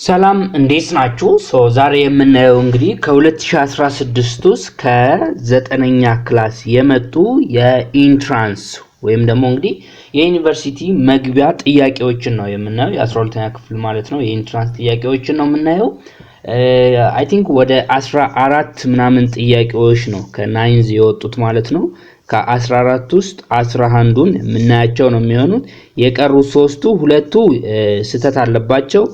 ሰላም እንዴት ናችሁ? ዛሬ የምናየው እንግዲህ ከ2016 ውስጥ ከ9ኛ ክላስ የመጡ የኢንትራንስ ወይም ደግሞ እንግዲህ የዩኒቨርሲቲ መግቢያ ጥያቄዎችን ነው የምናየው። የ12ኛ ክፍል ማለት ነው። የኢንትራንስ ጥያቄዎችን ነው የምናየው። አይ ቲንክ ወደ 14 ምናምን ጥያቄዎች ነው ከናይንዝ የወጡት ማለት ነው። ከ14 ውስጥ 11ዱን የምናያቸው ነው የሚሆኑት። የቀሩት ሁለቱ ስህተት አለባቸው።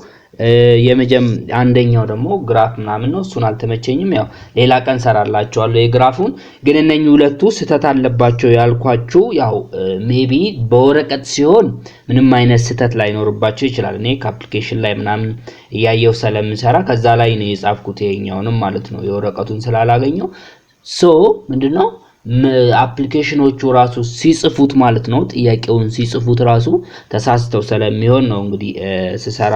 አንደኛው ደግሞ ግራፍ ምናምን ነው። እሱን አልተመቸኝም። ያው ሌላ ቀን ሰራላችኋለሁ የግራፉን። ግን እነኚህ ሁለቱ ስህተት አለባቸው ያልኳችሁ ያው ሜቢ በወረቀት ሲሆን ምንም አይነት ስህተት ላይኖርባቸው ይችላል። እኔ ከአፕሊኬሽን ላይ ምናምን እያየው ስለምሰራ ከዛ ላይ ነው የጻፍኩት ይሄኛውንም ማለት ነው። የወረቀቱን ስላላገኘው ምንድነው አፕሊኬሽኖቹ ራሱ ሲጽፉት ማለት ነው ጥያቄውን ሲጽፉት ራሱ ተሳስተው ስለሚሆን ነው እንግዲህ ስሰራ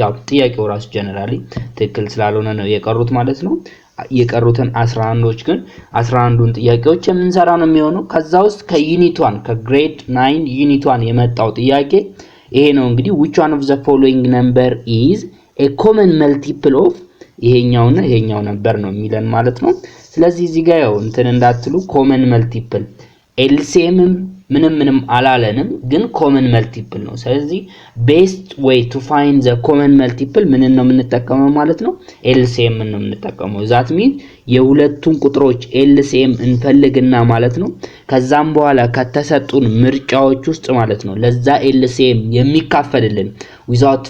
ያው ጥያቄው ራሱ ጀነራሊ ትክክል ስላልሆነ ነው የቀሩት ማለት ነው። የቀሩትን 11ዶች ግን 11ዱን ጥያቄዎች የምንሰራ ነው የሚሆነው። ከዛ ውስጥ ከዩኒት 1 ከግሬድ 9 ዩኒት 1 የመጣው ጥያቄ ይሄ ነው እንግዲህ which one of the following number is a common multiple of ይሄኛውና ይሄኛው ነበር ነው የሚለን ማለት ነው። ስለዚህ እዚህ ጋር ያው እንትን እንዳትሉ ኮመን መልቲፕል ኤልሲኤም ምንም አላለንም ግን ኮመን መልቲፕል ነው። ስለዚህ ቤስት ዌይ ቱ ፋይንድ ዘ ኮመን መልቲፕል ምን ነው የምንጠቀመው ማለት ነው? ኤልሲኤም ነው የምንጠቀመው። ዛት ሚን የሁለቱን ቁጥሮች ኤልሲኤም እንፈልግና ማለት ነው ከዛም በኋላ ከተሰጡን ምርጫዎች ውስጥ ማለት ነው ለዛ ኤልሲኤም የሚካፈልልን ዊዛውት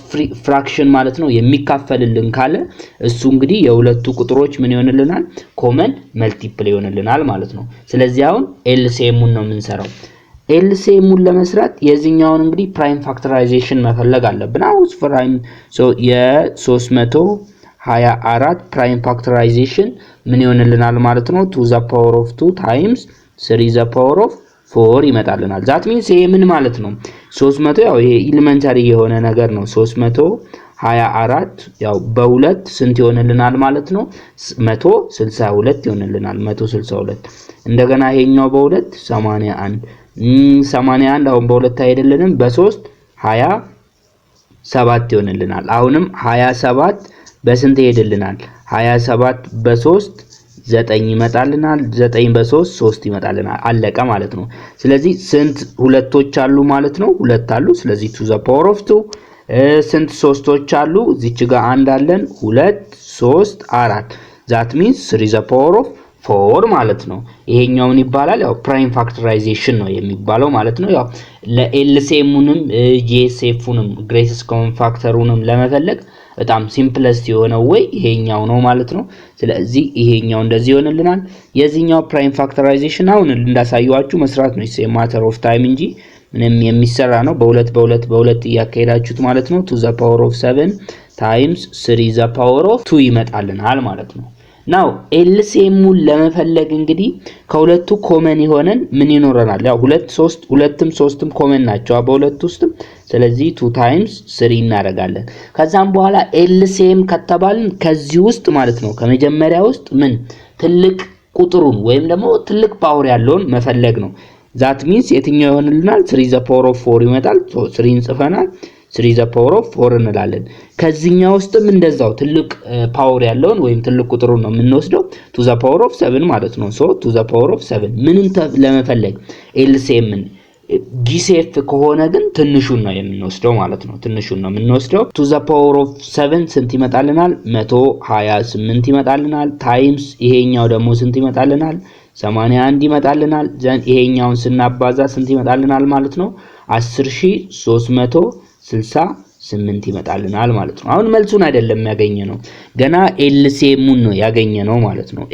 ፍራክሽን ማለት ነው የሚካፈልልን ካለ እሱ እንግዲህ የሁለቱ ቁጥሮች ምን ይሆንልናል? ኮመን መልቲፕል ይሆንልናል ማለት ነው። ስለዚህ አሁን ኤልሲኤሙን ነው የምንሰራው። ኤልሲኤሙን ለመስራት የዚህኛውን እንግዲህ ፕራይም ፋክተራይዜሽን መፈለግ አለብን። አውስ ፕራይም የ324 ፕራይም ፋክተራይዜሽን ምን ይሆንልናል ማለት ነው? 2 the power of 2 times 3 the power of 4 ይመጣልናል። ዛት ሚንስ ይሄ ምን ማለት ነው? 300 ያው ይሄ ኤሊመንታሪ የሆነ ነገር ነው። 324 ያው በሁለት ስንት ይሆንልናል ማለት ነው? 162 ይሆንልናል። 162 እንደገና ይሄኛው በሁለት 81 አሁን በሁለት አይደለንም በ3 27 ይሆንልናል። አሁንም 27 በስንት ይሄድልናል? 27 በ3 9 ይመጣልናል። 9 በ3 3 ይመጣልናል። አለቀ ማለት ነው። ስለዚህ ስንት ሁለቶች አሉ ማለት ነው? ሁለት አሉ። ስለዚህ to the power of 2 ስንት ሶስቶች አሉ? እዚች ጋር አንድ አለን 2 3 4 that means 3 the power of 4 ማለት ነው። ይሄኛውን ይባላል ያው ፕራይም ፋክተራይዜሽን ነው የሚባለው ማለት ነው። ያው ለኤልሲኤሙንም ጂኤስኤፉንም ግሬተስት ኮመን ፋክተሩንም ለመፈለግ በጣም ሲምፕለስት የሆነው ወይ ይሄኛው ነው ማለት ነው። ስለዚህ ይሄኛው እንደዚህ ይሆንልናል። የዚህኛው ፕራይም ፋክተራይዜሽን አሁን እንዳሳየዋችሁ መስራት ነው። ኢትስ ማተር ኦፍ ታይም እንጂ ምንም የሚሰራ ነው። በሁለት እያካሄዳችሁት ማለት ነው። 2 the power of 7 times 3 the power of 2 ይመጣልናል ማለት ነው። ናው ኤልሲኤሙን ለመፈለግ እንግዲህ ከሁለቱ ኮመን የሆነን ምን ይኖረናል? ያው ሁለትም ሶስትም ኮመን ናቸው በሁለቱ ውስጥም። ስለዚህ 2 times 3 እናደርጋለን። ከዛም በኋላ ኤልሲኤም ከተባልን ከዚህ ውስጥ ማለት ነው ከመጀመሪያ ውስጥ ምን ትልቅ ቁጥሩን ወይም ደግሞ ትልቅ ፓወር ያለውን መፈለግ ነው። ዛት ሚንስ የትኛው ይሆንልናል? 3 the power of 4 ይመጣል። 3 እንጽፈናል። 3 the power of 4 እንላለን። ከዚህኛው ውስጥም እንደዛው ትልቅ ፓወር ያለውን ወይም ትልቅ ቁጥሩን ነው የምንወስደው 2 the power of 7 ማለት ነው። 2 the power of 7 ምንን ለመፈለግ ኤልሲኤምን ጂሲኤፍ ከሆነ ግን ትንሹን ነው የምንወስደው ማለት ነው። ትንሹን ነው የምንወስደው 2 the power of 7 ስንት ይመጣልናል? 128 ይመጣልናል። ታይምስ ይሄኛው ደግሞ ስንት ይመጣልናል? 81 ይመጣልናል። ይሄኛውን ስናባዛ ስንት ይመጣልናል ማለት ነው? 10368 ይመጣልናል ማለት ነው። አሁን መልሱን አይደለም ያገኘነው ገና ኤልሲኤሙን ነው ያገኘነው ማለት ነው።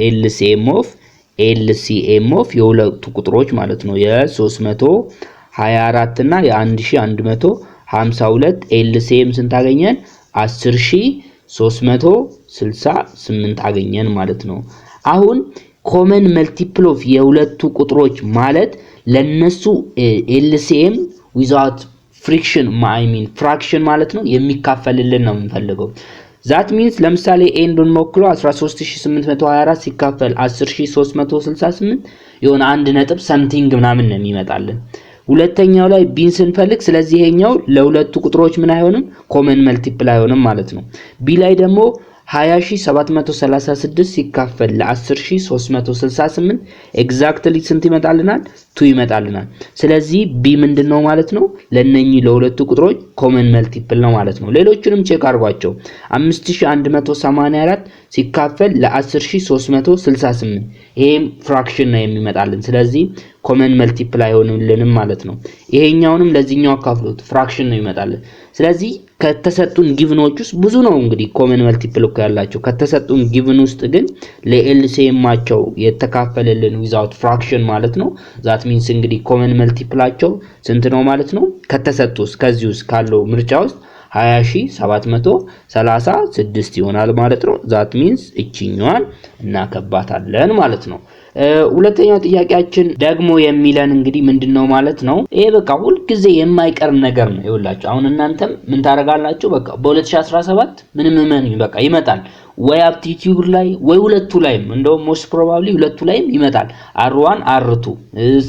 ኤልሲኤም ኦፍ የሁለቱ ቁጥሮች ማለት ነው የ324 እና የ1152 ኤልሲኤም ስንት አገኘን? 10368 አገኘን ማለት ነው። አሁን ኮመን መልቲፕል ኦፍ የሁለቱ ቁጥሮች ማለት ለነሱ ኤልሲኤም ዊዛውት ፍራክሽን ማለት ነው የሚካፈልልን ነው የምንፈልገው። ዛት ሚንስ ለምሳሌ ኤንዱን ሞክሮ 13824 ሲካፈል 10368 የሆነ አንድ ነጥብ ሰምቲንግ ምናምን ነው የሚመጣልን። ሁለተኛው ላይ ቢን ስንፈልግ ስለዚህ ይሄኛው ለሁለቱ ቁጥሮች ምን አይሆንም ኮመን መልቲፕል አይሆንም ማለት ነው። ቢ ላይ ደግሞ 20736 ሲካፈል ለ10368 ኤግዛክትሊ ስንት ይመጣልናል 2 ይመጣልናል። ስለዚህ ቢ ምንድነው ማለት ነው ለነኚህ ለሁለቱ ቁጥሮች ኮመን መልቲፕል ነው ማለት ነው። ሌሎችንም ቼክ አድርጓቸው 5184 ሲካፈል ለ10368 ይሄም ፍራክሽን ነው የሚመጣልን። ስለዚህ ኮመን መልቲፕል አይሆንልንም ማለት ነው። ይሄኛውንም ለዚህኛው አካፍሉት ፍራክሽን ነው ይመጣልን። ስለዚህ ከተሰጡን ጊቭኖች ውስጥ ብዙ ነው እንግዲህ ኮመን መልቲፕል እኮ ያላቸው ከተሰጡን ጊቭን ውስጥ ግን ለኤልሲኤማቸው የተካፈለልን ዊዛውት ፍራክሽን ማለት ነው። ዛት ሚንስ እንግዲህ ኮመን መልቲፕላቸው ስንት ነው ማለት ነው ከተሰጡስ ከዚህ ውስጥ ካለው ምርጫ ውስጥ 20736 ይሆናል ማለት ነው። ዛት ሚንስ እቺኛዋን እናከባታለን ማለት ነው። ሁለተኛው ጥያቄያችን ደግሞ የሚለን እንግዲህ ምንድነው ማለት ነው ይሄ በቃ ሁሉ ጊዜ የማይቀር ነገር ነው። ይኸውላችሁ አሁን እናንተም ምን ታረጋላችሁ በቃ በ2017 ምንም በቃ ይመጣል ወይ አፕቲቲዩድ ላይ ወይ ሁለቱ ላይም እንደውም ሞስት ፕሮባብሊ ሁለቱ ላይም ይመጣል R1 R2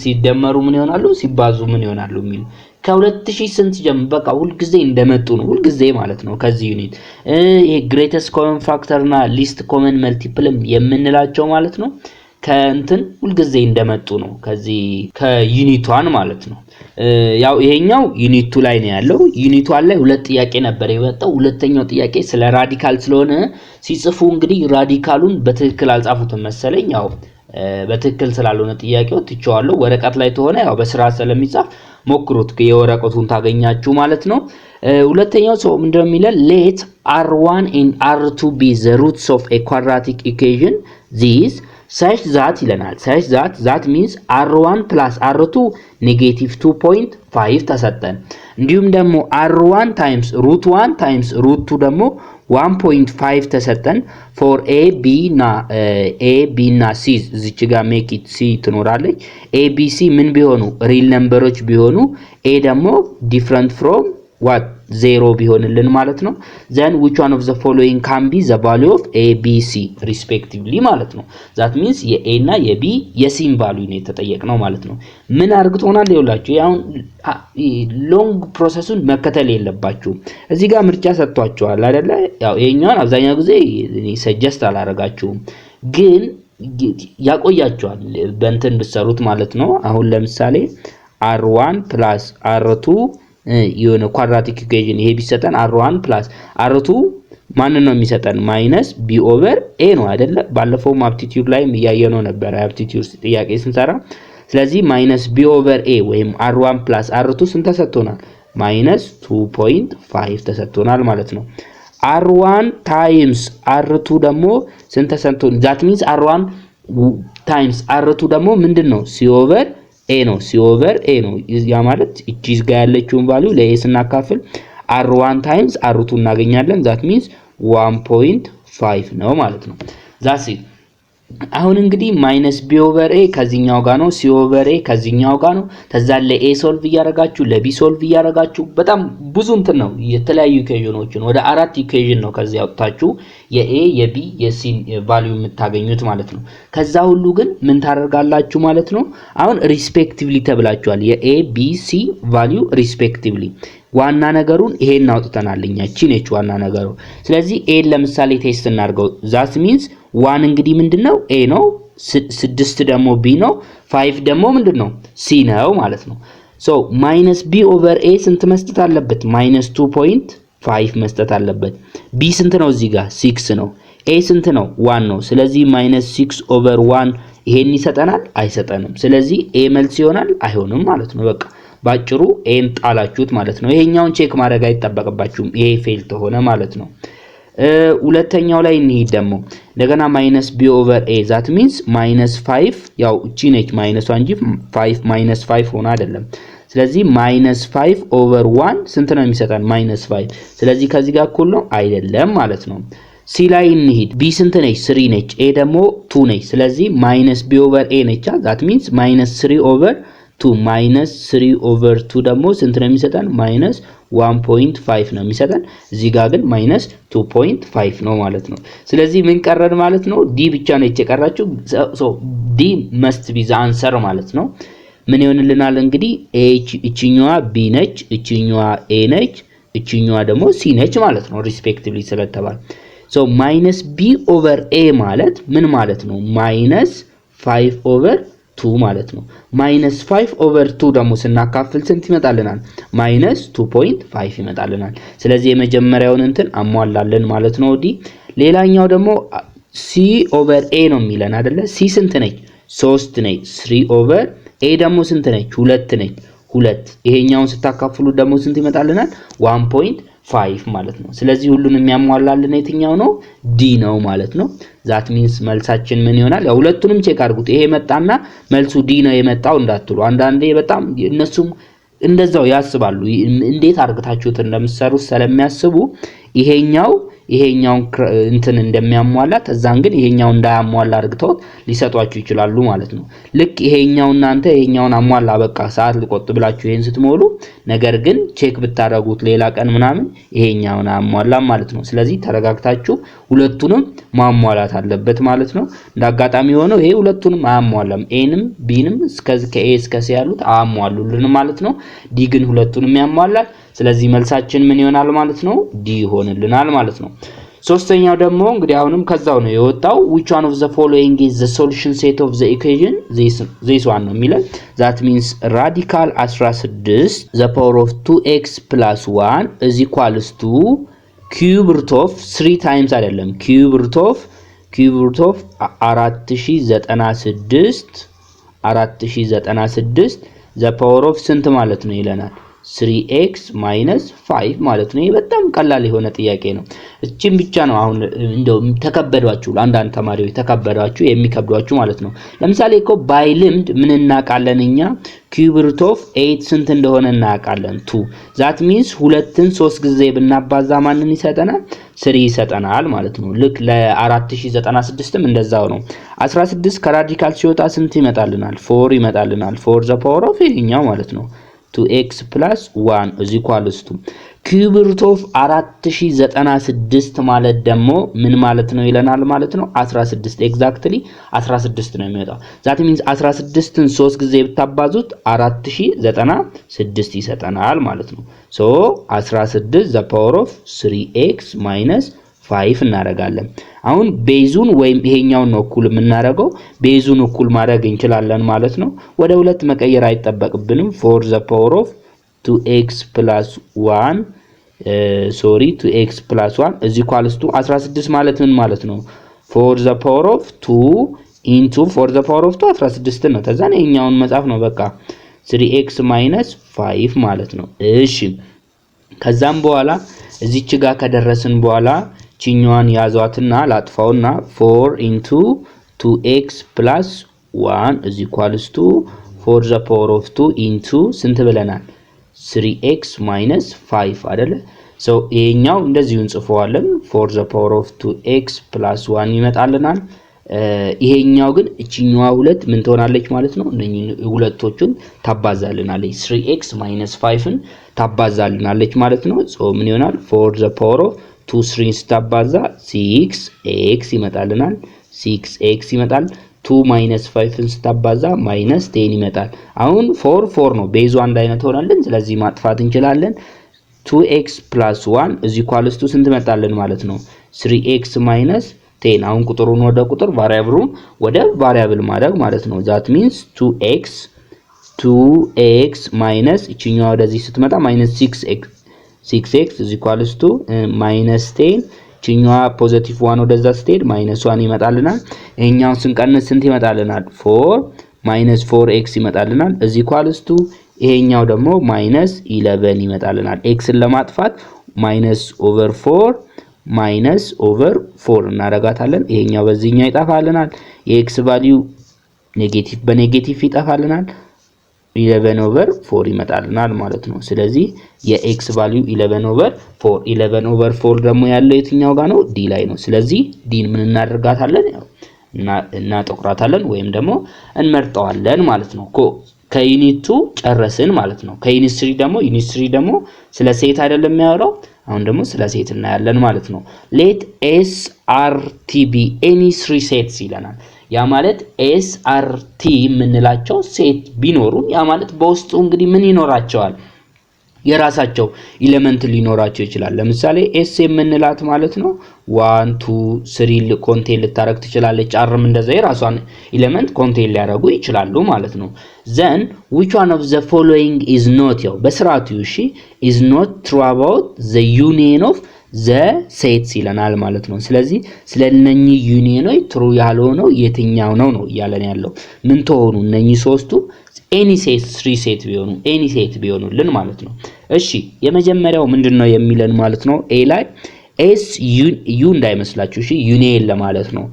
ሲደመሩ ምን ይሆናሉ ሲባዙ ምን ይሆናሉ የሚል ከ2000 ስንት ጀምሮ በቃ ሁሉ ጊዜ እንደመጡ ነው ሁሉ ጊዜ ማለት ነው። ከዚህ ዩኒት ይሄ ግሬተስት ኮመን ፋክተርና ሊስት ኮመን መልቲፕልም የምንላቸው ማለት ነው ከእንትን ሁሉ ጊዜ እንደመጡ ነው ከዚህ ከዩኒቷን ማለት ነው። ያው ይሄኛው ዩኒት 2 ላይ ነው ያለው። ዩኒት 1 ላይ ሁለት ጥያቄ ነበር የወጣው። ሁለተኛው ጥያቄ ስለ ራዲካል ስለሆነ ሲጽፉ እንግዲህ ራዲካሉን በትክክል አልጻፉትም መሰለኝ። ያው በትክክል ስላልሆነ ጥያቄው ትቼዋለሁ። ወረቀት ላይ ተሆነ ያው በስራ ስለሚጻፍ ሞክሩት የወረቀቱን ታገኛችሁ ማለት ነው። ሁለተኛው ሰው ምንድነው የሚለው let R1 and R2 be the roots of a quadratic equation this such that ይለናል such that means R1 plus R2 negative 2.5 ተሰጠን። እንዲሁም ደግሞ R1 times root 1 times root 2 ደግሞ 1.5 ተሰጠን for a b እና c እዚች ጋር make it c ትኖራለች። a b c ምን ቢሆኑ real numbers ቢሆኑ a ደግሞ different from what 0 ቢሆንልን ማለት ነው። then which one of the following can be the value of a b c respectively ማለት ነው። that means የa እና የb የሲን ቫልዩ ነው የተጠየቅነው ማለት ነው። ምን አርግቶናል ይውላችሁ ያው ሎንግ ፕሮሰሱን መከተል የለባችሁ። እዚህ ጋር ምርጫ ሰጥቷቸዋል አይደለ? ያው ይሄኛውን አብዛኛው ጊዜ እኔ ሰጀስት አላረጋችሁም ግን ያቆያችኋል በእንትን ብትሰሩት ማለት ነው። አሁን ለምሳሌ R1 plus R2 የሆነ ኳድራቲክ ኢኩዌሽን ይሄ ቢሰጠን R1 plus R2 ማን ነው የሚሰጠን ማይነስ b over a ነው አይደለ? ባለፈው አፕቲቲዩድ ላይ ያየነው ነበር አፕቲቲዩድ ጥያቄ ስንሰራ። ስለዚህ ማይነስ b over a ወይም R1 plus R2 ስንት ተሰጥቶናል? ማይነስ 2.5 ተሰጥቶናል ማለት ነው። R1 times R2 ደግሞ ስንት ተሰጥቶን that means R1 times R2 ደግሞ ምንድነው c over a ነው c over a ነው። ያ ማለት እቺስ ጋር ያለችውን ቫልዩ ለa ስናካፍል R1 times R2 እናገኛለን that means 1.5 ነው ማለት ነው። that's it። አሁን እንግዲህ ማይነስ b over a ከዚህኛው ጋር ነው c over a ከዚህኛው ጋር ነው። ተዛለ a ሶልቭ ያረጋችሁ ለb ሶልቭ ያረጋችሁ በጣም ብዙ እንትን ነው የተለያዩ ኢኩዌሽኖችን ወደ 4 ኢኩዌሽን ነው ከዚህ አውጥታችሁ የa የb የc ቫልዩ የምታገኙት ማለት ነው። ከዛ ሁሉ ግን ምን ታደርጋላችሁ ማለት ነው አሁን ሪስፔክቲቭሊ ተብላችኋል የa b c ቫልዩ ሪስፔክቲቭሊ። ዋና ነገሩን ይሄን አውጥተናልኛ እቺ ነች ዋና ነገሩ። ስለዚህ a ለምሳሌ ቴስት እናርገው that means 1 እንግዲህ ምንድነው a ነው 6 ደግሞ b ነው 5 ደግሞ ምንድነው c ነው ማለት ነው። so minus b over a ስንት መስጠት አለበት? minus 2.5 መስጠት አለበት። b ስንት ነው እዚህ ጋር 6 ነው። a ስንት ነው 1 ነው። ስለዚህ minus 6 over 1 ይሄን ይሰጠናል አይሰጠንም። ስለዚህ a መልስ ይሆናል አይሆንም ማለት ነው። በቃ ባጭሩ ኤን ጣላችሁት ማለት ነው። ይሄኛውን ቼክ ማድረግ አይተበቀባችሁም ይሄ ፌል ተሆነ ማለት ነው። ሁለተኛው ላይ እንሂድ ደግሞ እንደገና ማይነስ b over a that means -5 ያው እቺ ነች ማይነሷ እንጂ 5 -5 ሆነ አይደለም። ስለዚህ -5 over 1 ስንት ነው የሚሰጠን? -5። ስለዚህ ከዚህ ጋር እኩል ነው አይደለም ማለት ነው። ሲ ላይ እንሂድ b ስንት ነች? 3 ነች። a ደግሞ 2 ነች። ስለዚህ -b over a ነች that means -3 over 2 -3 over 2 ደግሞ ስንት ነው የሚሰጠን? -1.5 ነው የሚሰጠን። እዚህ ጋር ግን -2.5 ነው ማለት ነው። ስለዚህ ምን ቀረን ማለት ነው? ዲ ብቻ ነው የተቀራችሁ። ሶ ዲ must be the answer ማለት ነው። ምን ይሆንልናል እንግዲህ a እቺኛዋ b ነች እቺኛዋ a ነች እቺኛዋ ደግሞ c ነች ማለት ነው ሪስፔክቲቭሊ ስለተባለ so minus b over a ማለት ምን ማለት ነው minus 5 over 2 ማለት ነው minus 5 over 2 ደግሞ ስናካፍል ስንት ይመጣልናል minus 2.5 ይመጣልናል ስለዚህ የመጀመሪያውን እንትን አሟላለን ማለት ነው ዲ ሌላኛው ደግሞ c over a ነው የሚለን አይደለ c ስንት ነች 3 ነች 3 over a ደግሞ ስንት ነች 2 ነች 2 ይሄኛውን ስታካፍሉ ደግሞ ስንት ይመጣልናል 1.5 ማለት ነው ስለዚህ ሁሉንም የሚያሟላልን የትኛው ነው ዲ ነው ማለት ነው that means መልሳችን ምን ይሆናል ያው ሁለቱንም ቼክ አድርጉት ይሄ መጣና መልሱ ዲ ነው የመጣው እንዳትሉ አንዳንዴ በጣም እነሱም እንደዛው ያስባሉ እንዴት አርግታችሁት እንደምትሰሩ ስለሚያስቡ ይሄኛው እንትን እንደሚያሟላ ተዛን ግን ይሄኛው እንዳያሟላ አርግተው ሊሰጧችሁ ይችላሉ ማለት ነው ልክ ይሄኛው እናንተ ይሄኛውን አሟላ በቃ ሰዓት ልቆጥብላችሁ ይሄን ስትሞሉ ነገር ግን ቼክ ብታረጉት ሌላ ቀን ምናምን ይሄኛውን አሟላ ማለት ነው ስለዚህ ተረጋግታችሁ ሁለቱንም ማሟላት አለበት ማለት ነው እንዳጋጣሚ ሆኖ ይሄ ሁለቱንም አያሟላም ኤንም ቢንም ከኤ እስከ ሲ ያሉት አያሟሉልን ማለት ነው ዲ ግን ሁለቱንም ያሟላል ስለዚህ መልሳችን ምን ይሆናል ማለት ነው ዲ ይሆንልናል ማለት ነው ሶስተኛው ደግሞ እንግዲህ አሁንም ከዛው ነው የወጣው which one of the following is the solution set of the equation this one ነው የሚለው that means radical 16 the power of 2x plus 1 is equals to cube root of 3 times አይደለም cube root of 4096 the power of ስንት ማለት ነው ይለናል 3x minus 5 ማለት ነው በጣም ቀላል የሆነ ጥያቄ ነው እቺን ብቻ ነው አሁን እንደው ተከበዷችሁ አንዳንድ ተማሪዎች ተከበዷችሁ የሚከብዷችሁ ማለት ነው ለምሳሌ እኮ ባይ ልምድ ምን እናቃለንኛ cube root of 8 ስንት እንደሆነ እናቃለን 2 that means ሁለትን 3 ጊዜ ብናባዛ ማንን ይሰጠናል 3 ይሰጠናል ማለት ነው ልክ ለ4096ም እንደዛው ነው 16 ከራዲካል ሲወጣ ስንት ይመጣልናል 4 ይመጣልናል 4 the power of ይሄኛው ማለት ነው 2x plus 1 is equals to cube root of 4096 ማለት ደግሞ ምን ማለት ነው ይለናል ማለት ነው 16 exactly 16 ነው የሚወጣው that means 16ን 3 ጊዜ ብታባዙት 4096 ይሰጠናል ማለት ነው so 16 the power of 3x minus 5 እናረጋለን አሁን ቤዙን ወይም ይሄኛውን ነው እኩል የምናረጋው ቤዙን እኩል ማድረግ እንችላለን ማለት ነው ወደ ሁለት መቀየር አይተበቅብንም for the power of 2x plus 1 2x plus 1 is equals to 16 ማለት ምን ማለት ነው for the power of 2 into for the power of 2 16 ነው ተዛን ይሄኛውን መጻፍ ነው በቃ 3x minus 5 ማለት ነው እሺ ከዛም በኋላ እዚች ጋር ከደረስን በኋላ ቺኛዋን ያዟትና ላጥፋውና 4 into 2x plus 1 is equals to for the power of 2 into ስንት ብለናል 3x minus 5 አይደለ so ይሄኛው እንደዚሁ እንጽፈዋለን for the power of 2x plus 1 ይመጣልናል ይሄኛው ግን እቺኛዋ ሁለት ምን ትሆናለች ማለት ነው እነኚህ ሁለቶቹን ታባዛልናለች 3x minus 5ን ታባዛልናለች ማለት ነው so ምን ይሆናል for the power of 2 3 ስታባዛ 6x ይመጣልናል 6x ይመጣል 2 minus 5ን ስታባዛ minus 10 ይመጣል አሁን 4 ነው ቤዙ አንድ አይነት ሆናለን ስለዚህ ማጥፋት እንችላለን 2x plus 1 is equals to ስንት መጣልን ማለት ነው 3x minus 10 አሁን ቁጥሩን ወደ ቁጥር ቫሪያብሉን ወደ ቫሪያብል ማድረግ ማለት ነው that means 2x minus እቺኛው ወደዚህ ስትመጣ minus 6x is equals to minus 10 ቺኛዋ ፖዚቲቭ 1 ወደዛ ስትሄድ minus 1 ይመጣልናል ይሄኛው ስንቀንስ ስንት ይመጣልናል 4 minus 4x ይመጣልናል is equals to ይሄኛው ደግሞ minus 11 ይመጣልናል x ን ለማጥፋት minus over 4 እናረጋታለን ይሄኛው በዚህኛው ይጣፋልናል የx ቫልዩ ኔጌቲቭ በኔጌቲቭ ይጣፋልናል 11 over 4 ይመጣልናል ማለት ነው ስለዚህ የx ቫልዩ 11 over 4 ደግሞ ያለው የትኛው ጋር ነው d ላይ ነው ስለዚህ d ምን እናደርጋታለን እናጠቁራታለን ወይም ደግሞ እንመርጠዋለን ማለት ነው ከዩኒቱ ጨረስን ማለት ነው ከዩኒት 3 ደግሞ ስለ ሴት አይደለም የሚያወራው አሁን ደግሞ ስለ ሴት እናያለን ማለት ነው let s r t be any three sets ይለናል ያ ማለት ኤስአርቲ የምንላቸው ሴት ቢኖሩ ያ ማለት በውስጡ እንግዲህ ምን ይኖራቸዋል የራሳቸው ኤሌመንት ሊኖራቸው ይችላል ለምሳሌ ኤስ የምንላት ማለት ነው 1 2 3 ኮንቴን ልታረግ ትችላለች አርም እንደዛ የራሷን ኤሌመንት ኮንቴን ሊያረጉ ይችላሉ ማለት ነው then which one of the following is not ያው በስርዓቱ እሺ is not true about the union of the sets ይለናል ማለት ነው ስለዚህ ስለነኚህ ዩኒየኖች ትሩ ያልሆነው የትኛው ነው እያለን ያለው ምን ተሆኑ እነኚህ ሶስቱ any set 3 set ቢሆኑ any set ቢሆኑልን ማለት ነው እሺ የመጀመሪያው ምንድነው የሚለን ማለት ነው a ላይ s u እንዳይመስላችሁ እሺ ዩኒየን ለማለት ነው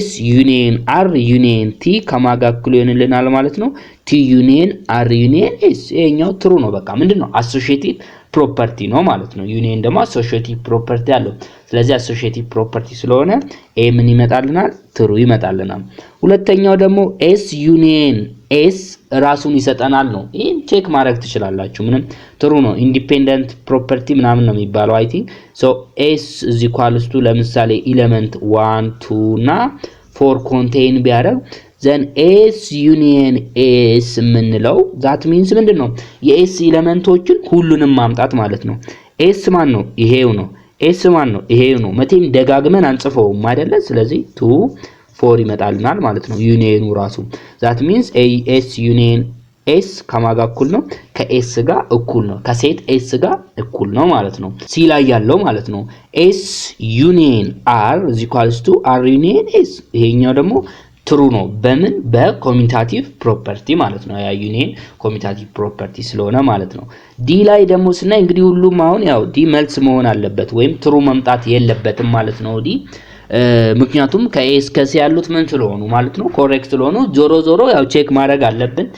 s ዩኒየን r ዩኒየን t ከማጋክሉ ይሆንልናል ማለት ነው t ዩኒየን r ዩኒየን s ይሄኛው ትሩ ነው በቃ ምንድነው አሶሺዬቲቭ ፕሮፐርቲ ነው ማለት ነው ዩኒየን ደግሞ አሶሺዬቲቭ ፕሮፐርቲ አለው ስለዚህ አሶሺዬቲቭ ፕሮፐርቲ ስለሆነ a ምን ይመጣልናል ትሩ ይመጣልናል ሁለተኛው ደግሞ s ዩኒየን s ራሱን ይሰጠናል ነው ይሄን ቼክ ማድረግ ትችላላችሁ ምንም ትሩ ነው ኢንዲፔንደንት ፕሮፐርቲ ምናምን ነው የሚባለው አይ ቲንክ ሶ s is equals to ለምሳሌ ኤሌመንት 1 2 እና 4 ኮንቴን ቢያደርግ then s union s ምንለው that means ምንድነው የs ኤሌመንቶችን ሁሉንም ማምጣት ማለት ነው s ማን ነው ይሄው ነው s ማን ነው ይሄው ነው መቼም ደጋግመን አንጽፈውም አይደለ ስለዚህ 2 4 ይመጣልናል ማለት ነው ዩኒየኑ ራሱ that means s union s ከማጋ እኩል ነው ከs ጋር እኩል ነው ከሴት s ጋር እኩል ነው ማለት ነው c ላይ ያለው ማለት ነው s union r is equals to r union s ይሄኛው ደግሞ ትሩ ነው በምን በኮሚታቲቭ ፕሮፐርቲ ማለት ነው ያ ዩኒየን ኮሚታቲቭ ፕሮፐርቲ ስለሆነ ማለት ነው ዲ ላይ ደግሞ ስናይ እንግዲህ ሁሉም አሁን ያው ዲ መልስ መሆን አለበት ወይም ትሩ መምጣት የለበትም ማለት ነው ዲ ምክንያቱም ከኤስ ከሲ ያሉት ምን ስለሆኑ ማለት ነው ኮሬክት ስለሆኑ ዞሮ ያው ቼክ ማድረግ አለብን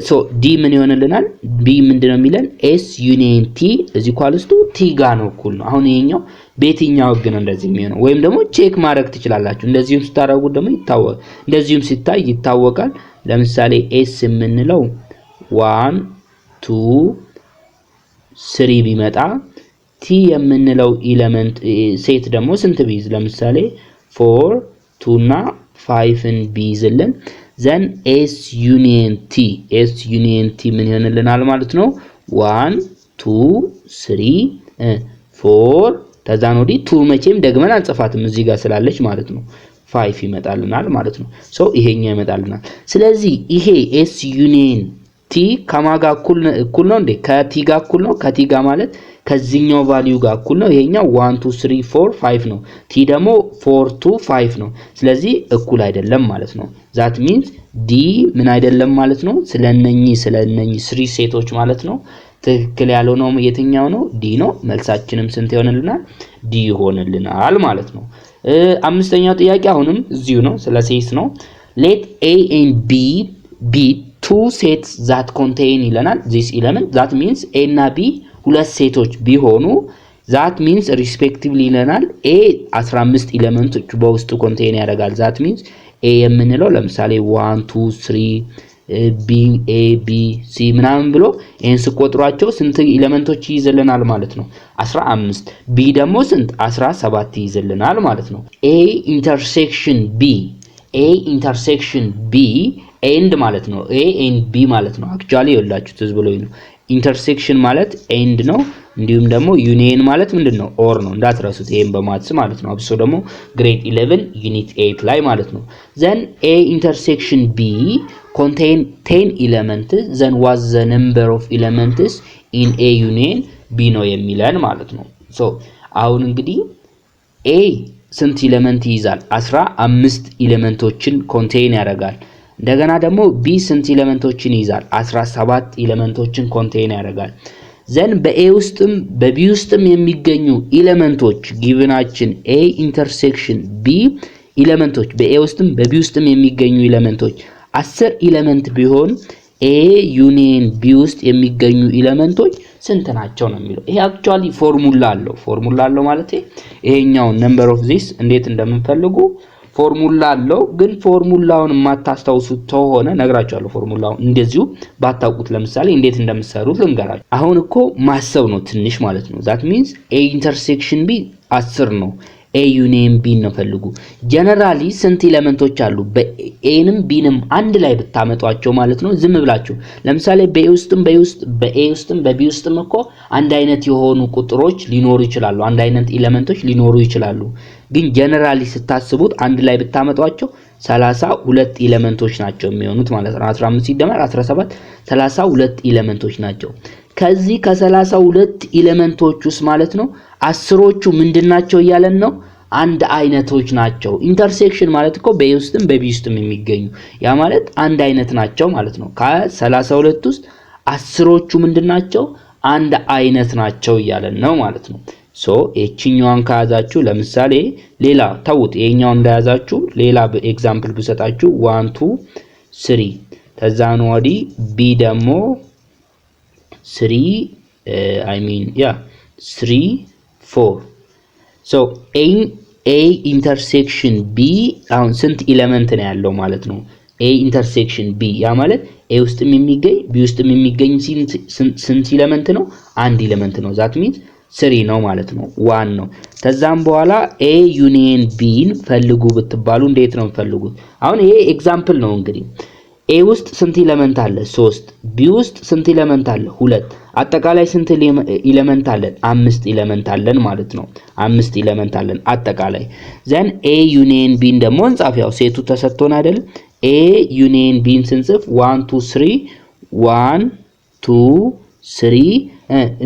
ሶ ዲ ምን ይሆንልናል ቢ ምንድነው የሚለን ኤስ ዩኒየን ቲ እዚ ኳልስቱ ቲ ጋር ነው እኩል ነው አሁን ይሄኛው በየትኛው ግን እንደዚህ የሚሆነው ወይም ደግሞ ቼክ ማድረግ ትችላላችሁ እንደዚህም ስታረጉ ደግሞ ይታወቃል እንደዚህም ሲታይ ይታወቃል ለምሳሌ ኤስ የምንለው 1 2 3 ቢመጣ ቲ የምንለው ኤሌመንት ሴት ደግሞ ስንት ቢይዝ ለምሳሌ 4 2 እና 5 ን ቢይዝልን then s union t ምን ይሆንልናል ማለት ነው 1 2 3 4 ተዛኖዲ 2 መቼም ደግመን አንጽፋትም እዚህ ጋር ስላለች ማለት ነው 5 ይመጣልናል ማለት ነው ሶ ይሄኛ ይመጣልናል ስለዚህ ይሄ s union t ከማጋ እኩል ነው እንዴ ከቲ ጋር እኩል ነው ከቲ ጋር ማለት ከዚህኛው ቫልዩ ጋር እኩል ነው ይሄኛው 1 2 3 4 5 ነው ቲ ደግሞ 4 2 5 ነው ስለዚህ እኩል አይደለም ማለት ነው that means d ምን አይደለም ማለት ነው ስለነኚህ 3 ሴቶች ማለት ነው ትክክል ያልሆነው የትኛው ነው ዲ ነው መልሳችንም ስንት ይሆንልናል ዲ ይሆንልናል ማለት ነው አምስተኛው ጥያቄ አሁንም እዚሁ ነው ስለ ሴት ነው let a and b be two sets that contain ይለናል this element that means a እና b ሁለት ሴቶች ቢሆኑ that means respectively ይለናል a 15 ኤሌመንቶች በውስጡ ኮንቴን ያደርጋል that means a የምንለው ለምሳሌ 1 2 3 b a b c ምናምን ብሎ ይሄን ስቆጥሯቸው ስንት ኤሌመንቶች ይይዝልናል ማለት ነው 15 b ደግሞ ስንት 17 ይይዝልናል ማለት ነው a intersection b ኤንድ ማለት ነው a and b ማለት ነው actually ይወላችሁ ትዝ ብሎኝ ነው ኢንተርሴክሽን ማለት ኤንድ ነው እንዲሁም ደግሞ ዩኒየን ማለት ምንድነው ኦር ነው እንዳትረሱት ይሄን በማትስ ማለት ነው አብሶ ደግሞ ግሬድ 11 ዩኒት 8 ላይ ማለት ነው then a intersection b contain 10 elements then was the number of elements in a union b ነው የሚለን ማለት ነው ሶ አሁን እንግዲህ a ስንት ኤሌመንት ይይዛል 15 ኤሌመንቶችን ኮንቴን ያደርጋል እንደገና ደግሞ b ስንት ኤሌመንቶችን ይይዛል 17 ኤሌመንቶችን ኮንቴን ያደርጋል ዘን በa ውስጥም በb ውስጥም የሚገኙ ኤሌመንቶች ጊቭናችን a ኢንተርሴክሽን b ኤሌመንቶች በa ውስጥም በb ውስጥም የሚገኙ ኤሌመንቶች 10 ኤሌመንት ቢሆን a ዩኒየን b ውስጥ የሚገኙ ኤሌመንቶች ስንት ናቸው ነው የሚለው ይሄ actually ፎርሙላ አለው ማለት ይሄኛው number of this እንዴት እንደምንፈልጉ ፎርሙላ አለው ግን ፎርሙላውን ማታስተውሱት ተሆነ ነግራችኋለሁ ፎርሙላውን እንደዚሁ ባታውቁት ለምሳሌ እንዴት እንደምሰሩት ልንገራችሁ አሁን እኮ ማሰብ ነው ትንሽ ማለት ነው that means a intersection b 10 ነው ኤ ዩኒየን ቢ ነው ፈልጉ። ጀነራሊ ስንት ኤሌመንቶች አሉ? በኤንም ቢንም አንድ ላይ ብታመጧቸው ማለት ነው ዝም ብላችሁ ለምሳሌ በኤ ውስጥም በኤ ውስጥም በቢ ውስጥም እኮ አንድ አይነት የሆኑ ቁጥሮች ሊኖሩ ይችላሉ፣ አንድ አይነት ኤሌመንቶች ሊኖሩ ይችላሉ። ግን ጀነራሊ ስታስቡት አንድ ላይ ብታመጧቸው 32 ኤሌመንቶች ናቸው የሚሆኑት ማለት ነው። 15 ሲደመር 17 32 ኤሌመንቶች ናቸው። ከዚህ ከ32 ኤሌመንቶች ውስጥ ማለት ነው አስሮቹ ምንድናቸው እያለን ነው? አንድ አይነቶች ናቸው። ኢንተርሴክሽን ማለት እኮ በኤ ውስጥም በቢ ውስጥም የሚገኙ ያ ማለት አንድ አይነት ናቸው ማለት ነው። ከ32 ውስጥ አስሮቹ ምንድናቸው? አንድ አይነት ናቸው እያለን ነው ማለት ነው። ሶ እቺኛዋን ከያዛችሁ ለምሳሌ ሌላ ተውት፣ ይሄኛውን እንዳያዛችሁ ሌላ ኤግዛምፕል ብሰጣችሁ 1 2 3 ተዛኑ ወዲ ቢ ደግሞ 3 3 4 ሶ ኤ ኢንተርሴክሽን ቢ አሁን ስንት ኤሌመንት ነው ያለው ማለት ነው? ኤ ኢንተርሴክሽን ቢ ያ ማለት ኤ ውስጥም የሚገኝ ቢ ውስጥም የሚገኝ ስንት ኤሌመንት ነው? አንድ ኤሌመንት ነው። ዛት ሚንስ 3 ነው ማለት ነው። 1 ነው። ከዛም በኋላ ኤ ዩኒየን ቢን ፈልጉ ብትባሉ እንዴት ነው ፈልጉት? አሁን ይሄ ኤግዛምፕል ነው እንግዲህ ኤ ውስጥ ስንት ኤሌመንት አለ? 3 ቢ ውስጥ ስንት ኤሌመንት አለ? 2 አጠቃላይ ስንት ኤሌመንት አለን? 5 ኤሌመንት አለን ማለት ነው። 5 ኤሌመንት አለን አጠቃላይ። ዘን ኤ ዩኒየን ቢን ደግሞ እንጻፍ። ያው ሴቱ ተሰጥቶን አይደል? ኤ ዩኒየን ቢን ስንጽፍ 1 2 3 1 2 3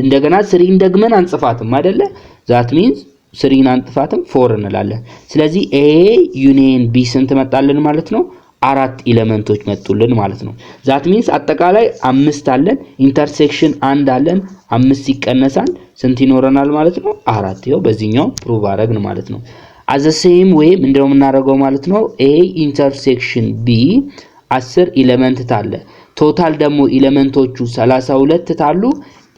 እንደገና 3ን ደግመን አንጽፋትም አይደለ? ዛት ሚንስ 3ን አንጽፋትም 4 እንላለን። ስለዚህ ኤ ዩኒየን ቢ ስንት መጣልን ማለት ነው? 4 ኤሌመንቶች መጡልን ማለት ነው። ዛት ሚንስ አጠቃላይ 5 አለን፣ ኢንተርሴክሽን 1 አለን፣ 5 ይቀነሳል ስንት ይኖረናል ማለት ነው? 4። ይኸው በዚህኛው ፕሩቭ አረግን ማለት ነው። አዘ ሴም ዌይ ምንድነው የምናደርገው ማለት ነው? ኤ ኢንተርሴክሽን ቢ 10 ኤሌመንት ታለ፣ ቶታል ደግሞ ኤሌመንቶቹ 32 ታሉ።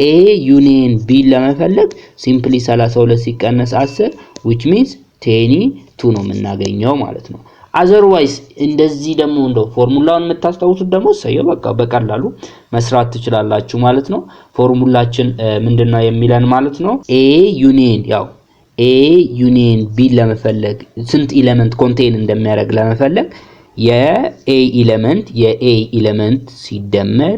ኤ ዩኒየን ቢ ለመፈለግ ሲምፕሊ 32 ሲቀነስ 10 which means 22 ነው የምናገኘው ማለት ነው። አዘርዋይስ እንደዚህ ደግሞ እንደው ፎርሙላውን የምታስታውሱት ደግሞ ሰየው በቃ በቀላሉ መስራት ትችላላችሁ ማለት ነው። ፎርሙላችን ምንድነው የሚለን ማለት ነው? ኤ ዩኒየን ያው ኤ ዩኒየን ቢ ለመፈለግ ስንት ኤሌመንት ኮንቴን እንደሚያደርግ ለመፈለግ የኤ ኤሌመንት ሲደመር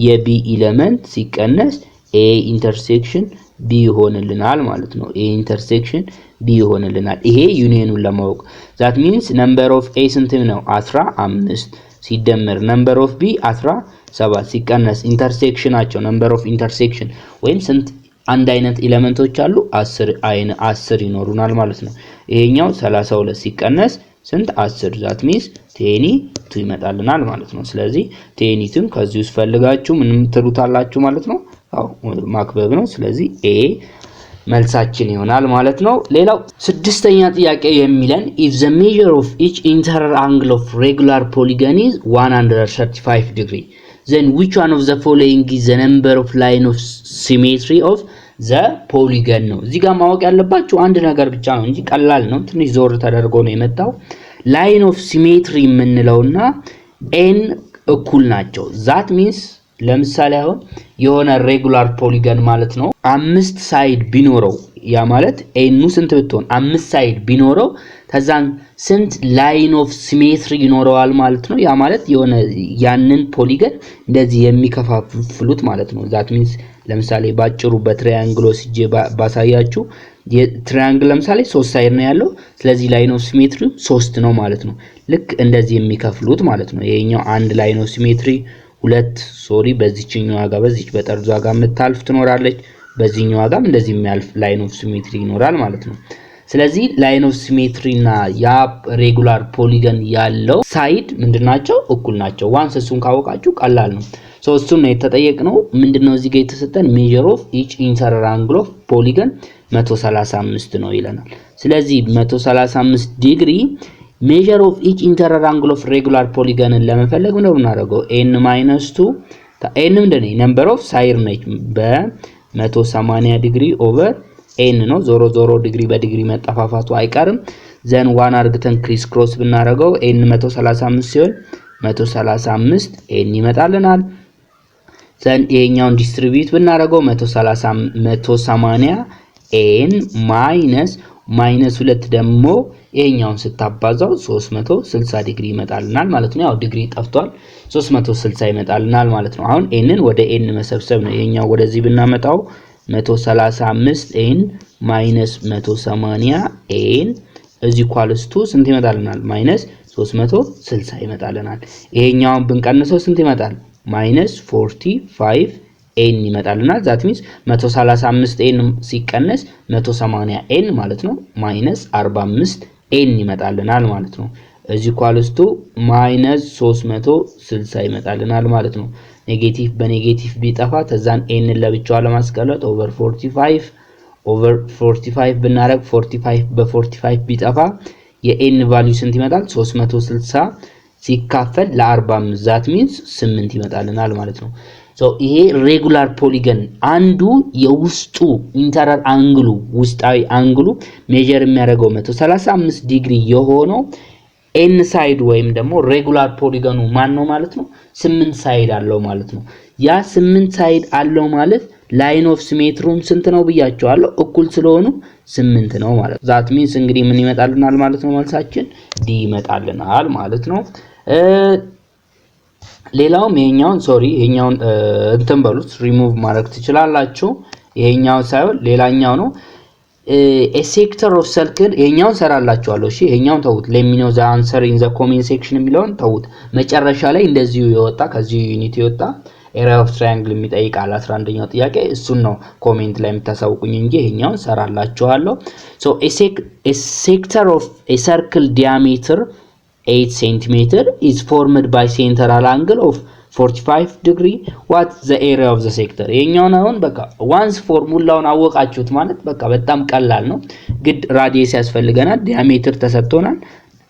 የቢ ኤሌመንት ሲቀነስ ኤ ኢንተርሴክሽን ቢ ይሆንልናል ማለት ነው። ኤ ኢንተርሴክሽን ቢ ይሆንልናል ይሄ ዩኒየኑን ለማወቅ። ዛት ሚንስ ነምበር ኦፍ ኤ ስንት ነው? 15 ሲደመር ነምበር ኦፍ ቢ 17 ሲቀነስ ኢንተርሴክሽናቸው ነምበር ኦፍ ኢንተርሴክሽን ወይም ስንት አንድ አይነት ኤሌመንቶች አሉ 10 ይኖሩናል ማለት ነው። ይሄኛው 32 ሲቀነስ ስንት 10 ዛት ሚንስ 22 ይመጣልናል ማለት ነው። ስለዚህ 22ን ከዚህ ውስጥ ፈልጋችሁ ምንም ትሉታላችሁ ማለት ነው። አው ማክበብ ነው። ስለዚህ ኤ መልሳችን ይሆናል ማለት ነው። ሌላው ስድስተኛ ጥያቄ የሚለን if the measure of each interior angle of regular polygon is 135 degree then which one of the following is the number of line of symmetry of the polygon ነው። እዚህ ጋር ማወቅ ያለባችሁ አንድ ነገር ብቻ ነው እንጂ ቀላል ነው። ትንሽ ዞር ተደርጎ ነው የመጣው። line of symmetry የምንለውና n እኩል ናቸው። that means ለምሳሌ አሁን የሆነ ሬጉላር ፖሊገን ማለት ነው 5 ሳይድ ቢኖረው ያ ማለት ኤኑ ስንት ብትሆን 5 ሳይድ ቢኖረው ከዛን ስንት ላይን ኦፍ ሲሜትሪ ይኖረዋል ማለት ነው። ያ ማለት የሆነ ያንን ፖሊገን እንደዚህ የሚከፋፍሉት ማለት ነው። ዛት ሚንስ ለምሳሌ ባጭሩ በትራያንግሎስ እጄ ባሳያችሁ የትራያንግል ለምሳሌ 3 ሳይድ ነው ያለው። ስለዚህ ላይን ኦፍ ሲሜትሪ 3 ነው ማለት ነው። ልክ እንደዚህ የሚከፍሉት ማለት ነው። ይሄኛው አንድ ላይን ኦፍ ሲሜትሪ ሁለት በዚህኛው ጋር በዚች በጠርዟ ጋር የምታልፍ ትኖራለች። በዚህኛው ጋርም እንደዚህ የሚያልፍ ላይን ኦፍ ሲሜትሪ ይኖራል ማለት ነው። ስለዚህ ላይን ኦፍ ሲሜትሪ እና ያ ሬጉላር ፖሊገን ያለው ሳይድ ምንድናቸው? እኩል ናቸው። ዋንስ እሱን ካወቃችሁ ቀላል ነው። እሱን ነው የተጠየቅነው። ምንድነው እዚህ ጋር የተሰጠን ሜጀር ኦፍ ኢች ኢንተረር አንግል ኦፍ ፖሊገን 135 ነው ይለናል። ስለዚህ 135 ዲግሪ measure of each interior angle of regular polygon ለመፈለግ ነው እናደርገው n-2 n ምንድነው number of side ነች በ180 ዲግሪ ኦቨር n ነው። ዞሮ ዲግሪ በዲግሪ መጣፋፋቱ አይቀርም። ዘን 1 አርግተን ክሪስ ክሮስ ብናደርገው n 135 ሲሆን 135 n ይመጣልናል። ዘን ይሄኛውን ዲስትሪቢዩት ብናደርገው 180 n -2 ደግሞ ይሄኛውን ስታባዛው 360 ዲግሪ ይመጣልናል ማለት ነው። ያው ዲግሪ ጠፍቷል 360 ይመጣልናል ማለት ነው። አሁን ኤንን ወደ ኤን መሰብሰብ ነው። ይሄኛው ወደዚህ ብናመጣው 135 ኤን -180 ኤን እዚህ ኳልስቱ ስንት ይመጣልናል? -360 ይመጣልናል። ይሄኛውን ብንቀንሰው ስንት ይመጣል? -45 ኤን ይመጣልናል። ዛት ሚንስ 135 ኤን ሲቀነስ 180 ኤን ማለት ነው -45 ኤን ይመጣልናል ማለት ነው። እዚህ ኳልስቱ -360 ይመጣልናል ማለት ነው። ኔጌቲቭ በኔጌቲቭ ቢጠፋ ተዛን ኤን ለብቻው ለማስቀመጥ ኦቨር 45 ብናረግ 45 በ45 ቢጠፋ የኤን ቫልዩ ስንት ይመጣል? 360 ሲካፈል ለ45 ዛት ሚንስ 8 ይመጣልናል ማለት ነው። ይሄ ሬጉላር ፖሊገን አንዱ የውስጡ ኢንተራል አንግሉ ውስጣዊ አንግሉ ሜጀር የሚያደርገው 135 ዲግሪ የሆነው ኤን ሳይድ ወይም ደግሞ ሬጉላር ፖሊገኑ ማን ነው ማለት ነው? 8 ሳይድ አለው ማለት ነው። ያ 8 ሳይድ አለው ማለት ላይን ኦፍ ሲሜትሩም ስንት ነው ብያቸዋለሁ? እኩል ስለሆኑ 8 ነው ማለት ነው። ዛት ሚንስ እንግዲህ ምን ይመጣልናል ማለት ነው? መልሳችን ዲ ይመጣልናል ማለት ነው። ሌላውም ይሄኛውን ይሄኛውን እንትን በሉት ሪሙቭ ማድረግ ትችላላችሁ። ይሄኛው ሳይሆን ሌላኛው ነው። a sector of circle ይሄኛውን ሰራላችኋለሁ። እሺ ይሄኛውን ተውት። let me know the answer in the comment section የሚለውን ተውት። መጨረሻ ላይ እንደዚሁ የወጣ ከዚህ ዩኒት የወጣ area of triangle የሚጠይቃል 11ኛው ጥያቄ እሱን ነው ኮሜንት ላይ የምታሳውቁኝ እንጂ ይሄኛውን ሰራላችኋለሁ። so a sector of a circle diameter 8 cm is formed by central angle of 45 degree. What the area of the sector? ይሄኛውን አሁን በቃ once ፎርሙላውን አወቃችሁት ማለት በቃ በጣም ቀላል ነው። ግድ ራዲየስ ያስፈልገናል። ዲያሜትር ተሰጥቶናል።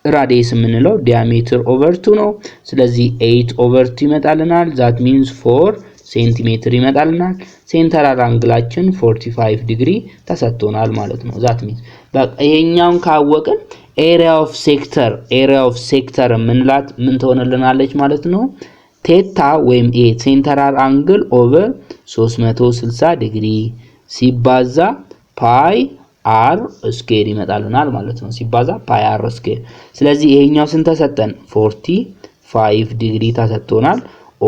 ራዲየስ የምንለው ዲያሜትር ኦቨር 2 ነው። ስለዚህ 8 ኦቨር 2 ይመጣልናል። that means 4 ሴንቲሜትር ይመጣልናል። ሴንተራል አንግላችን 45 ዲግሪ ተሰጥቶናል ማለት ነው። that means በቃ ይሄኛውን ካወቅን area of sector ምንላት ምን ትሆንልናለች ማለት ነው? ቴታ ወይም ኤ ሴንተራል አንግል ኦቨር 360 ዲግሪ ሲባዛ ፓይ አር ስኩዌር ይመጣልናል ማለት ነው። ሲባዛ ፓይ አር ስኩዌር። ስለዚህ ይሄኛው ስንት ተሰጠን? 45 ዲግሪ ተሰጥቶናል።